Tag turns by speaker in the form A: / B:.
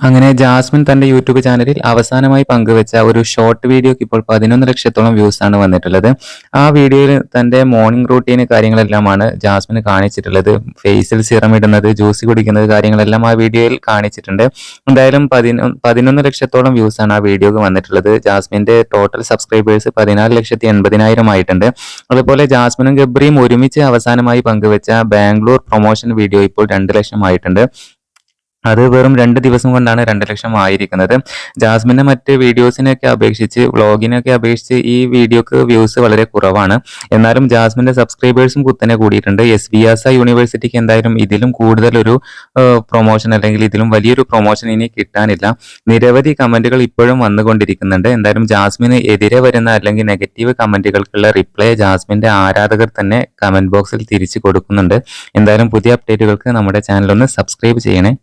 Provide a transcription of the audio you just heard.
A: അങ്ങനെ ജാസ്മിൻ തന്റെ യൂട്യൂബ് ചാനലിൽ അവസാനമായി പങ്കുവെച്ച ഒരു ഷോർട്ട് വീഡിയോക്ക് ഇപ്പോൾ 11 ലക്ഷത്തോളം വ്യൂസ് ആണ് വന്നിട്ടുള്ളത്. ആ വീഡിയോയിൽ തന്റെ മോർണിംഗ് റൂട്ടീന് കാര്യങ്ങളെല്ലാമാണ് ജാസ്മിൻ കാണിച്ചിട്ടുള്ളത്. ഫേസിൽ സിറം ഇടുന്നത്, ജ്യൂസ് കുടിക്കുന്നത് കാര്യങ്ങളെല്ലാം ആ വീഡിയോയിൽ കാണിച്ചിട്ടുണ്ട്. എന്തായാലും 11 ലക്ഷത്തോളം വ്യൂസ് ആണ് ആ വീഡിയോക്ക് വന്നിട്ടുള്ളത്. ജാസ്മിന്റെ ടോട്ടൽ സബ്സ്ക്രൈബേഴ്സ് 14,80,000 ആയിട്ടുണ്ട്. അതുപോലെ ജാസ്മിനും ഗബ്രിയും ഒരുമിച്ച് അവസാനമായി പങ്കുവെച്ച ബാംഗ്ലൂർ പ്രൊമോഷൻ വീഡിയോ ഇപ്പോൾ 2 ലക്ഷം ആയിട്ടുണ്ട്. അത് വെറും 2 ദിവസം കൊണ്ടാണ് 2 ലക്ഷം ആയിരിക്കുന്നത്. ജാസ്മിന്റെ മറ്റ് വീഡിയോസിനെയൊക്കെ അപേക്ഷിച്ച്, വ്ളോഗിനൊക്കെ അപേക്ഷിച്ച് ഈ വീഡിയോക്ക് വ്യൂസ് വളരെ കുറവാണ്. എന്നാലും ജാസ്മിന്റെ സബ്സ്ക്രൈബേഴ്സും കുത്തനെ കൂടിയിട്ടുണ്ട്. SVS യൂണിവേഴ്സിറ്റിക്ക് എന്തായാലും ഇതിലും കൂടുതലൊരു പ്രൊമോഷൻ അല്ലെങ്കിൽ ഇതിലും വലിയൊരു പ്രൊമോഷൻ ഇനി കിട്ടാനില്ല. നിരവധി കമന്റുകൾ ഇപ്പോഴും വന്നുകൊണ്ടിരിക്കുന്നുണ്ട്. എന്തായാലും ജാസ്മിന് എതിരെ വരുന്ന അല്ലെങ്കിൽ നെഗറ്റീവ് കമന്റുകൾക്കുള്ള റിപ്ലൈ ജാസ്മിന്റെ ആരാധകർ തന്നെ കമന്റ് ബോക്സിൽ തിരിച്ചു കൊടുക്കുന്നുണ്ട്. എന്തായാലും പുതിയ അപ്ഡേറ്റുകൾക്ക് നമ്മുടെ ചാനൽ ഒന്ന് സബ്സ്ക്രൈബ് ചെയ്യണേ.